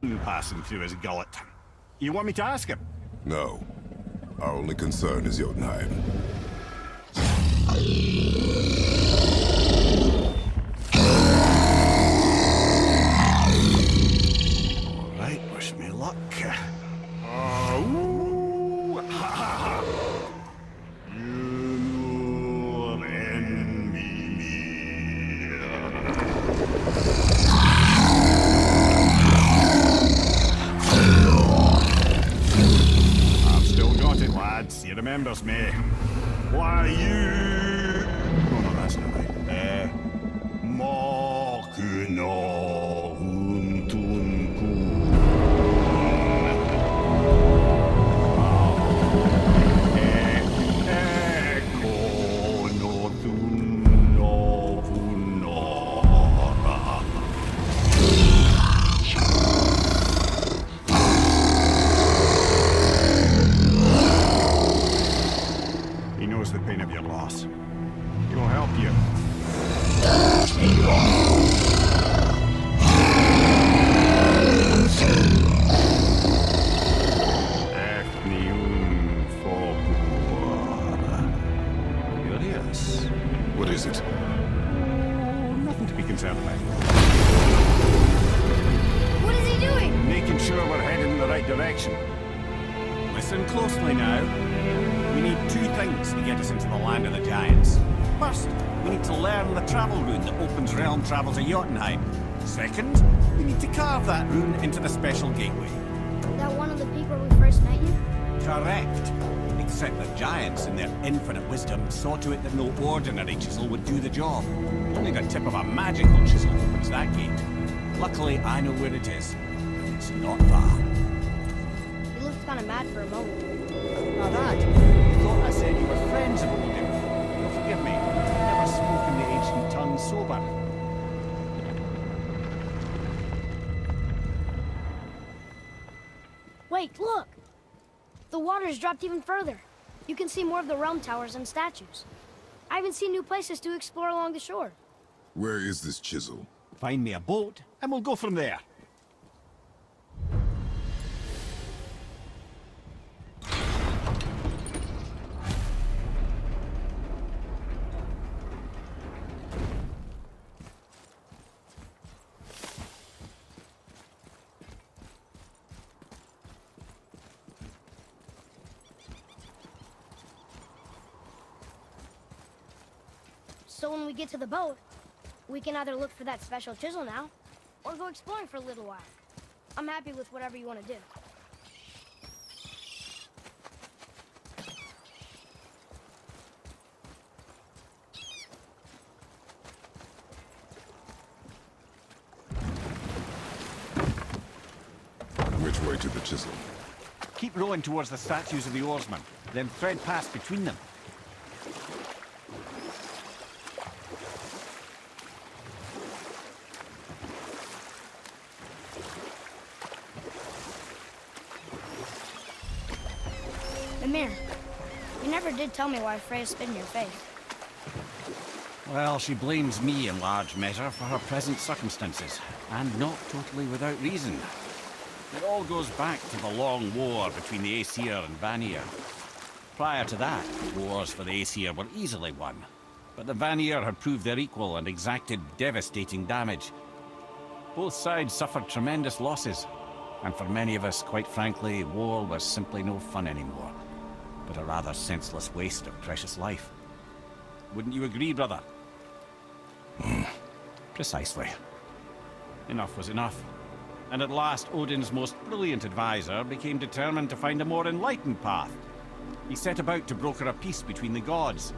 passing through his gullet. You want me to ask him? No. Our only concern is Jotunheim. All right, wish me luck. Ooh, ha, ha, ha. Your enemy. I've still got it, lads. He remembers me. Why you? Oh no, that's not right. Mokuno Huntunku. He knows the pain of your loss. He will help you. Curious. What is it? Nothing to be concerned about. What is he doing? Making sure we're heading in the right direction. Listen closely now. We need two things to get us into the land of the giants. First, we need to learn the travel rune that opens realm travel to Jotunheim. Second, we need to carve that rune into the special gateway. That one of the peak where we first met you? Correct. Except the giants, in their infinite wisdom, saw to it that no ordinary chisel would do the job. Only the tip of a magical chisel opens that gate. Luckily, I know where it is. It's not far. You looked kind of mad for a moment. Now that, I thought I said you were friends of Odin. Well, forgive me, I've never spoken the ancient tongue sober. Wait, look! The water's dropped even further. You can see more of the realm towers and statues. I even see new places to explore along the shore. Where is this chisel? Find me a boat, and we'll go from there. So when we get to the boat, we can either look for that special chisel now, or go exploring for a little while. I'm happy with whatever you want to do. Which way to the chisel? Keep rowing towards the statues of the oarsmen, then thread past between them. Mimir, you never did tell me why Freya spit in your face. Well, she blames me in large measure for her present circumstances, and not totally without reason. It all goes back to the long war between the Aesir and Vanir. Prior to that, wars for the Aesir were easily won, but the Vanir had proved their equal and exacted devastating damage. Both sides suffered tremendous losses, and for many of us, quite frankly, war was simply no fun anymore, but a rather senseless waste of precious life. Wouldn't you agree, brother? Precisely. Enough was enough. And at last, Odin's most brilliant advisor became determined to find a more enlightened path. He set about to broker a peace between the gods.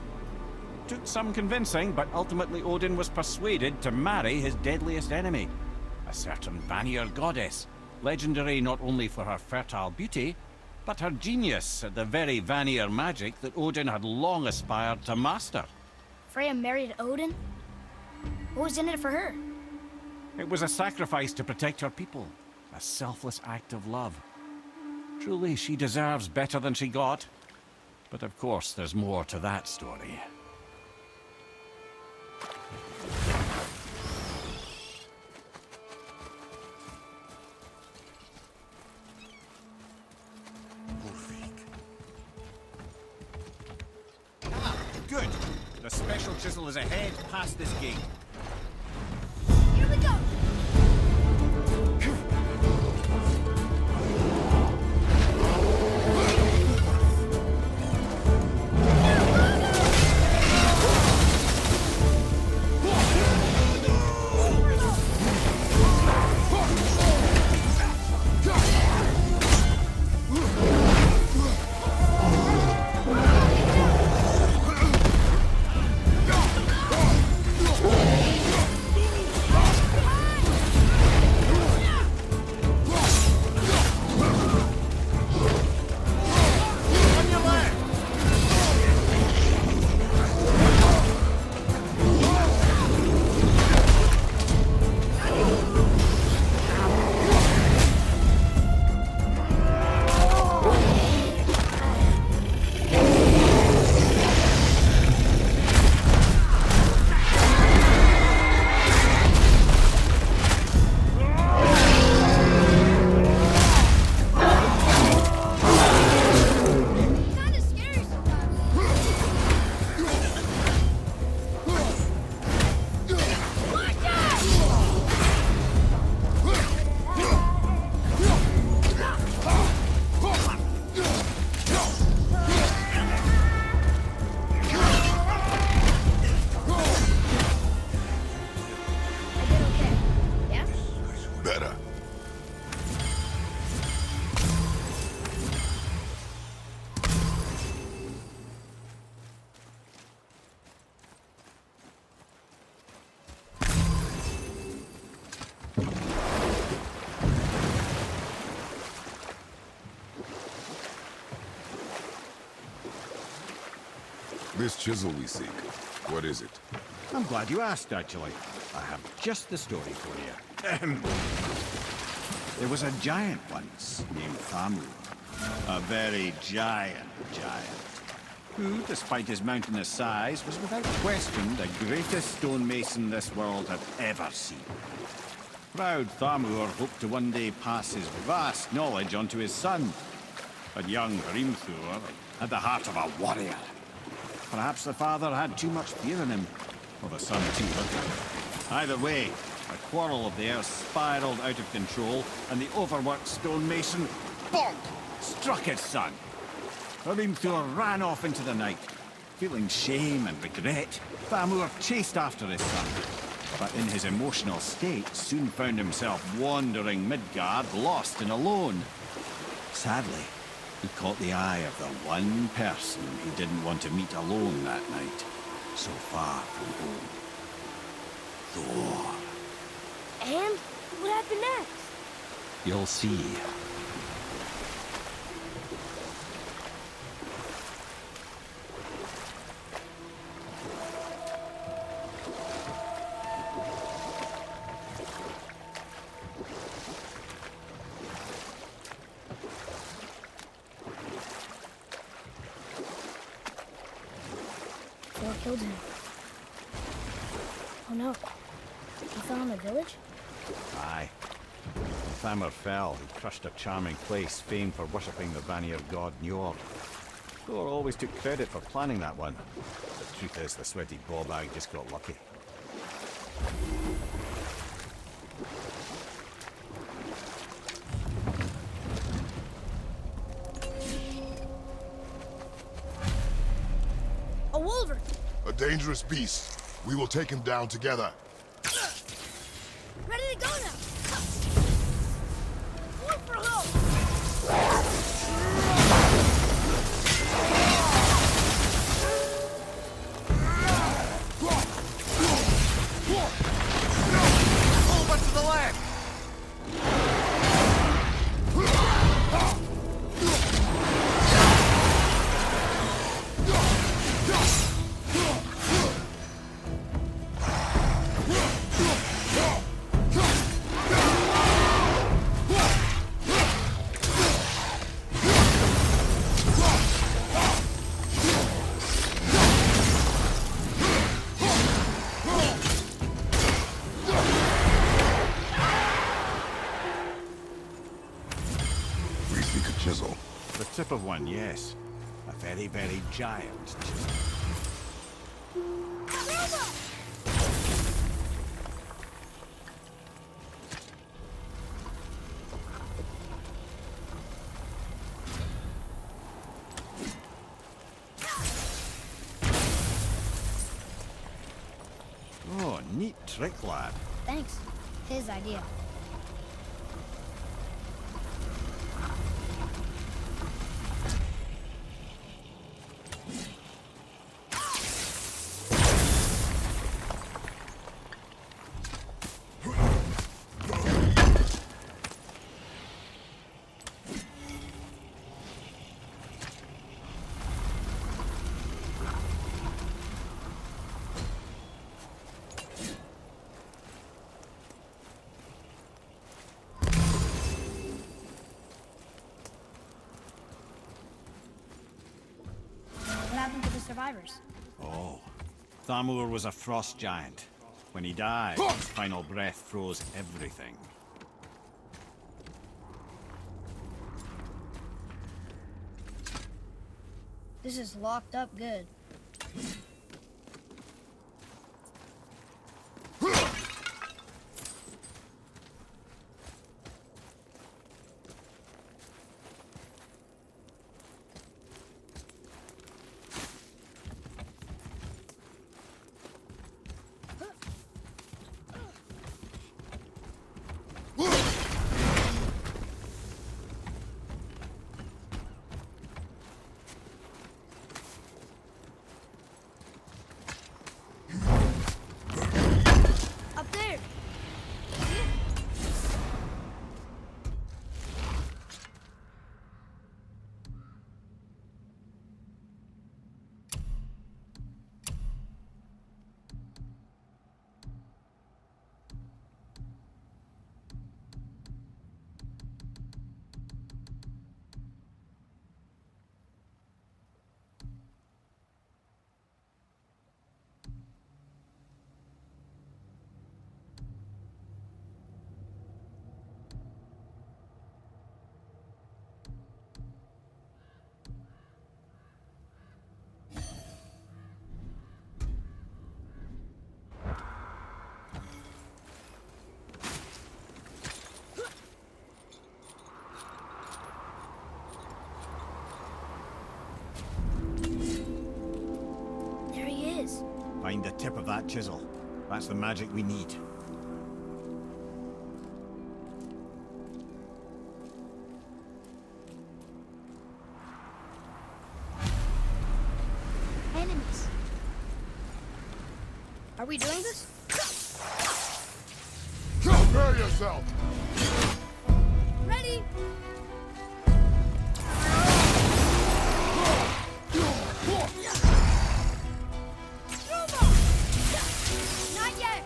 Took some convincing, but ultimately Odin was persuaded to marry his deadliest enemy, a certain Vanir goddess, legendary not only for her fertile beauty, but her genius at the very Vanir magic that Odin had long aspired to master. Freya married Odin? What was in it for her? It was a sacrifice to protect her people, a selfless act of love. Truly, she deserves better than she got. But of course, there's more to that story. chisel is ahead, past this gate. Here we go! Better. This chisel we seek, what is it? I'm glad you asked, actually. I have just the story for you. Ahem. There was a giant once, named Thamur. A very giant, who, despite his mountainous size, was without question the greatest stonemason this world had ever seen. Proud Thamur hoped to one day pass his vast knowledge on to his son. But young Hrimthur had the heart of a warrior. Perhaps the father had too much fear in him, or the son too little. Either way, a quarrel of theirs spiraled out of control, and the overworked stonemason, bonk, struck his son. Hrimthur ran off into the night. Feeling shame and regret, Thamur chased after his son, but in his emotional state soon found himself wandering Midgard, lost and alone. Sadly, he caught the eye of the one person he didn't want to meet alone that night, so far from home. Thor. And what happened next? You'll see. Thor killed him. Oh no. He fell in the village? Aye. When Thamur fell, he crushed a charming place famed for worshipping the Vanir god Njord. Thor always took credit for planning that one. The truth is, the sweaty ballbag just got lucky. A wolverine! A dangerous beast. We will take him down together. Ready to go now! Look for help! Over to the left! Chisel. The tip of one, yes. A very, very giant chisel. Oh, neat trick, lad. Thanks. His idea. What happened to the survivors? Oh. Thamur was a frost giant. When he died, his final breath froze everything. This is locked up good. Up there! There he is. Find the tip of that chisel. That's the magic we need. Enemies. Are we doing this? Prepare yourself! Ready! Not yet!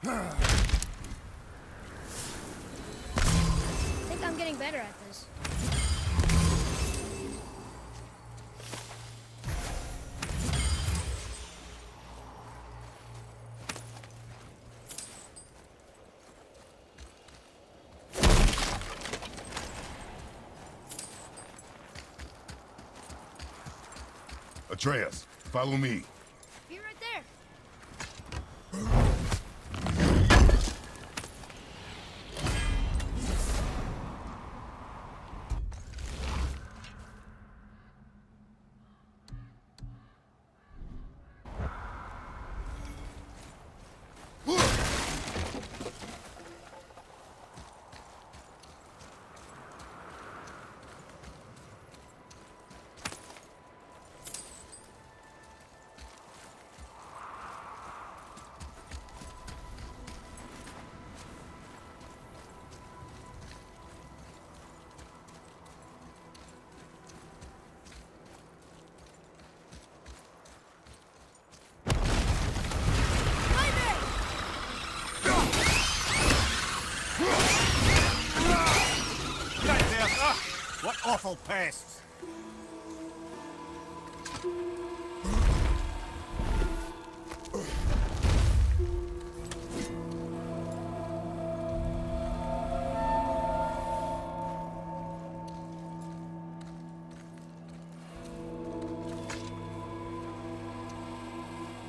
I think I'm getting better at this. Atreus, follow me. Be right there. awful pests!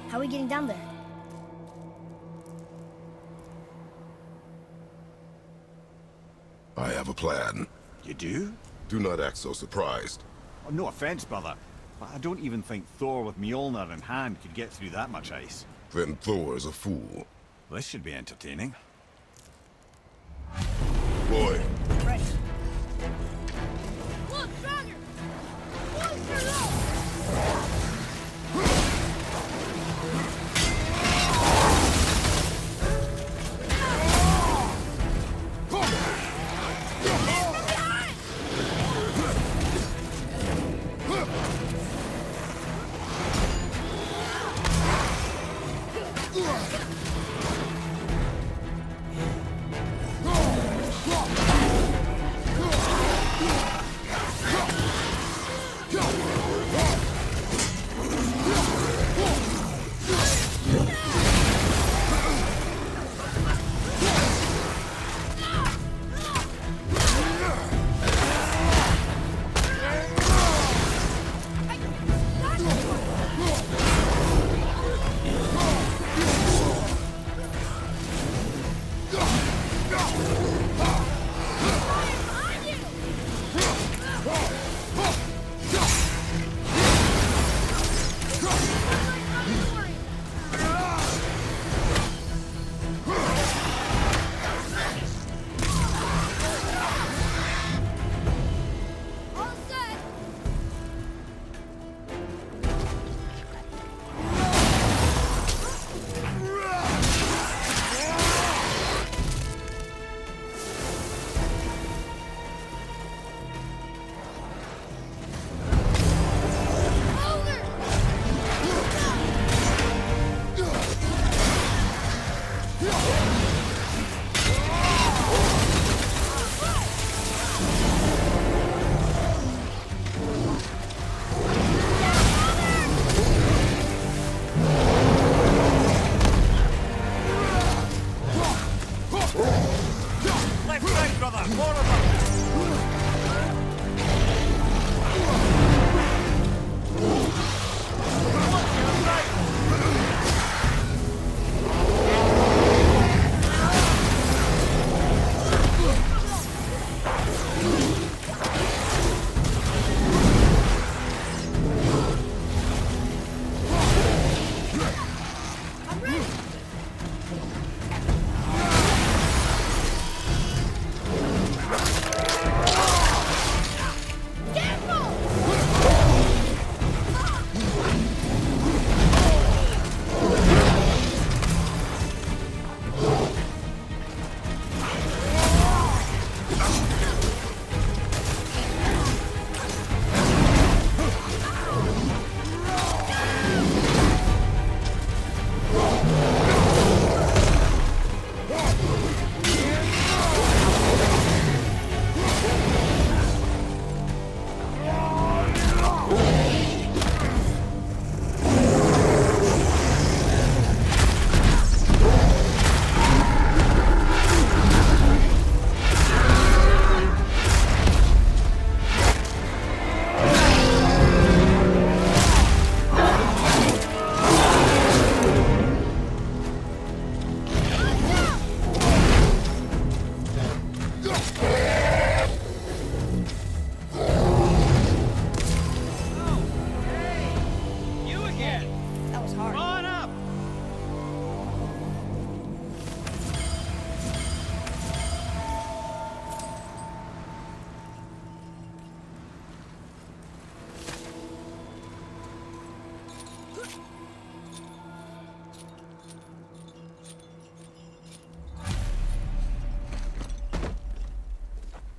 How are we getting down there? I have a plan. You do? Do not act so surprised. Oh, no offense, brother, but I don't even think Thor with Mjolnir in hand could get through that much ice. Then Thor is a fool. This should be entertaining. Boy, Ready. Look, stronger! Monster low! Left side, brother! More of them!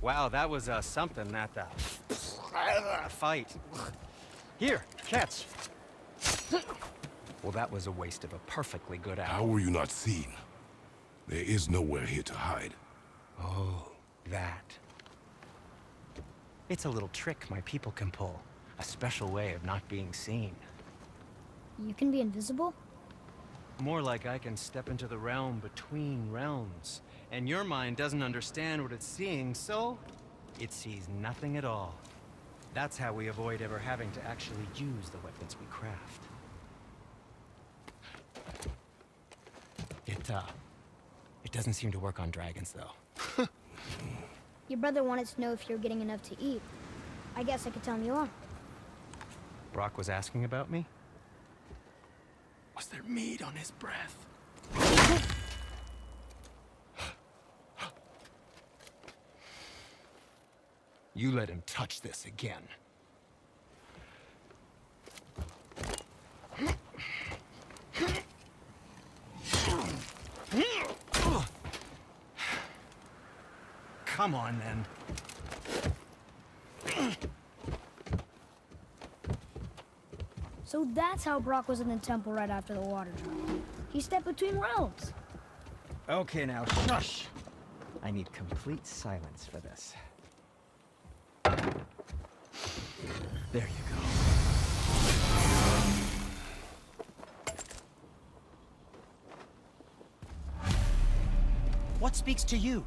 Wow, that was something, that fight. Here, catch. Well, that was a waste of a perfectly good how hour. were you not seen? There is nowhere here to hide. Oh, that. It's a little trick my people can pull. A special way of not being seen. You can be invisible? More like I can step into the realm between realms. And your mind doesn't understand what it's seeing, so it sees nothing at all. That's how we avoid ever having to actually use the weapons we craft. It doesn't seem to work on dragons, though. Your brother wanted to know if you're getting enough to eat. I guess I could tell him you are. Brock was asking about me? Was there meat on his breath? You let him touch this again. Come on, then. So that's how Brock was in the temple right after the water dropped. He stepped between realms. Okay, now, shush! I need complete silence for this. There you go. What speaks to you?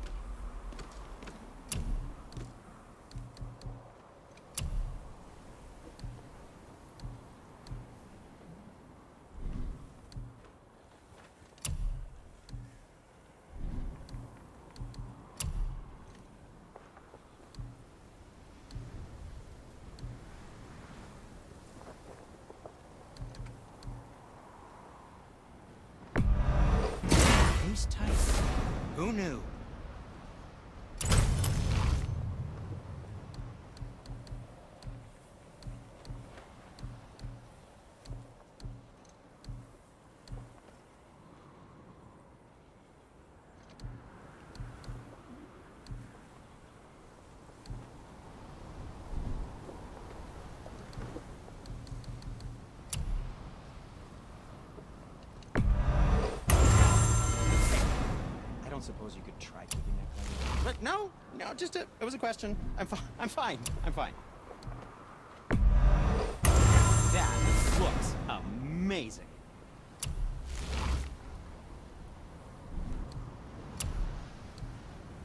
Who's tight? Who knew? I don't suppose you could try keeping that going. But no, it was a question. I'm fine. That looks amazing.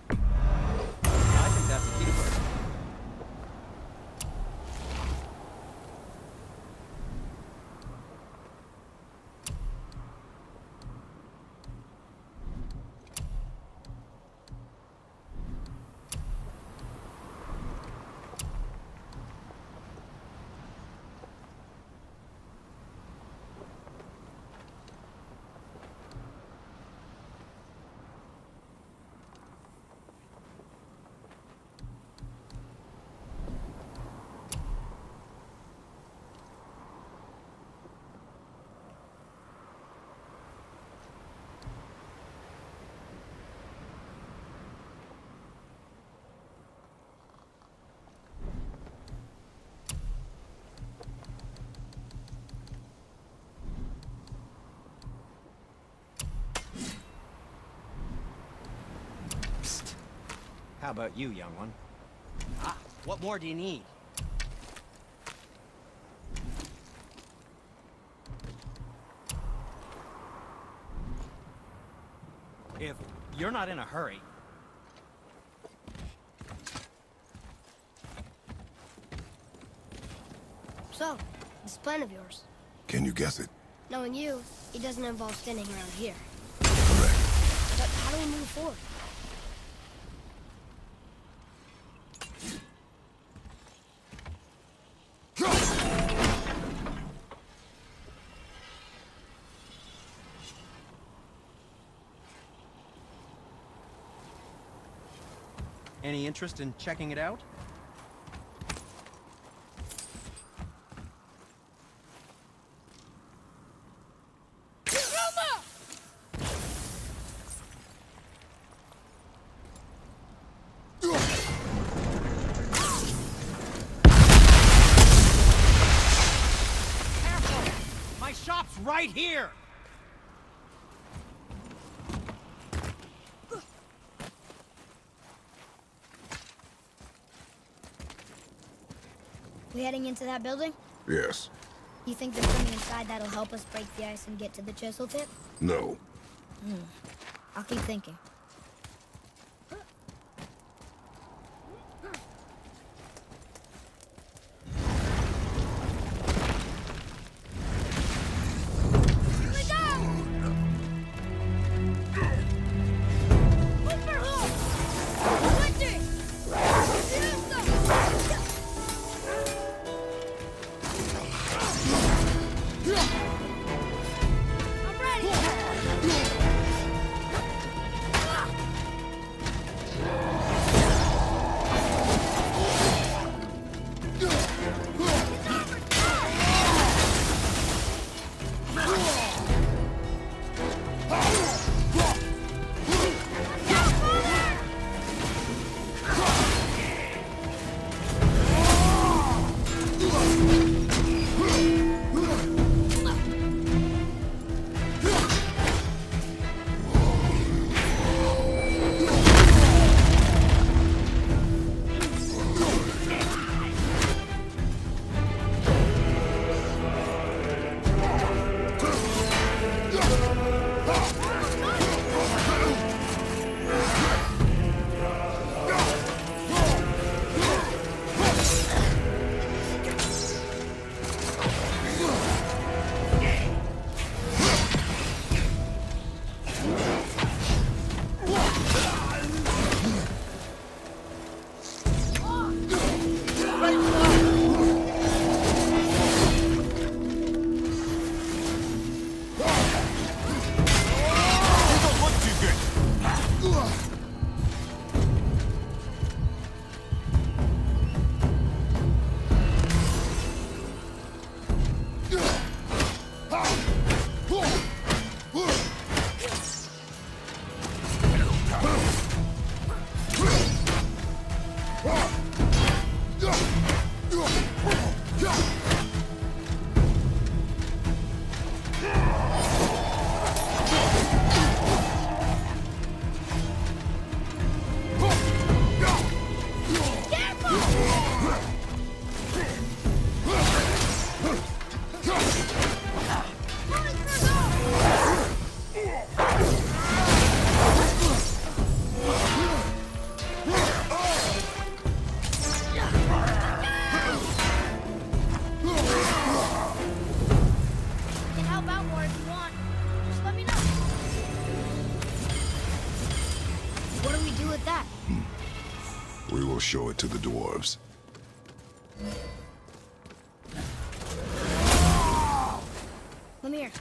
I think that's a keeper. Psst. How about you, young one? Ah, what more do you need? If you're not in a hurry. So, this plan of yours. Can you guess it? Knowing you, it doesn't involve standing around here. Correct. But how do we move forward? Any interest in checking it out? Careful! My shop's right here! We heading into that building? Yes. You think there's something inside that'll help us break the ice and get to the chisel tip? No. I'll keep thinking. We will show it to the dwarves. Lemire,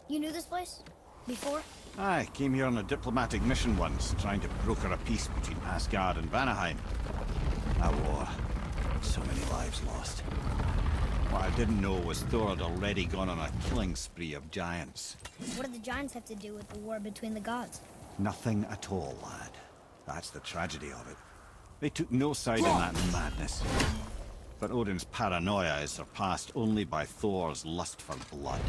you knew this place? Before? I came here on a diplomatic mission once, trying to broker a peace between Asgard and Vanaheim. A war. So many lives lost. What I didn't know was Thor had already gone on a killing spree of giants. What do the giants have to do with the war between the gods? Nothing at all, lad. That's the tragedy of it. They took no side in that madness. But Odin's paranoia is surpassed only by Thor's lust for blood.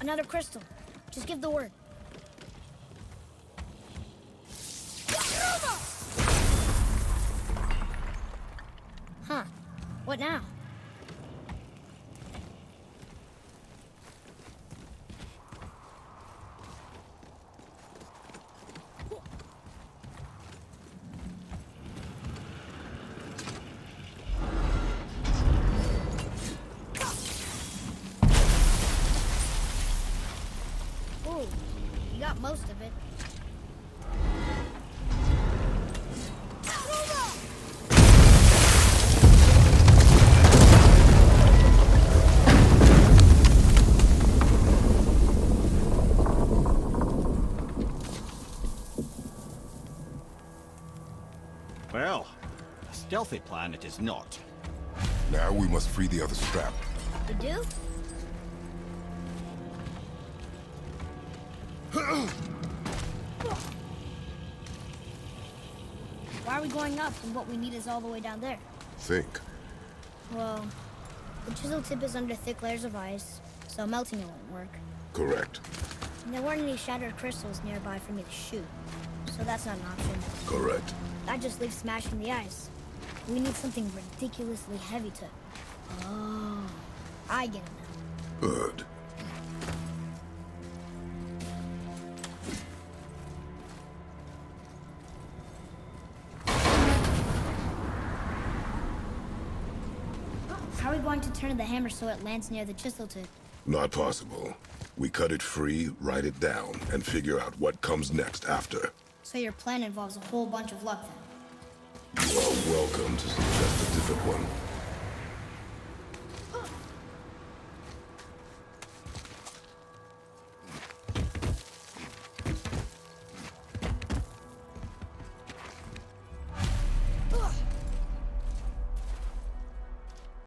Another crystal. Just give the word. Huh. What now? Whoa! You got most of it. Well, a stealthy plan it is not. Now we must free the other strap. You do? Why are we going up when what we need is all the way down there? Think. Well, the chisel tip is under thick layers of ice, so melting it won't work. Correct. And there weren't any shattered crystals nearby for me to shoot, so that's not an option. Correct. That just leaves smashing the ice. We need something ridiculously heavy to... Oh, I get it now. Good. How are we going to turn the hammer so it lands near the chisel tip? Not possible. We cut it free, write it down, and figure out what comes next after. So your plan involves a whole bunch of luck then? You are welcome to suggest a different one.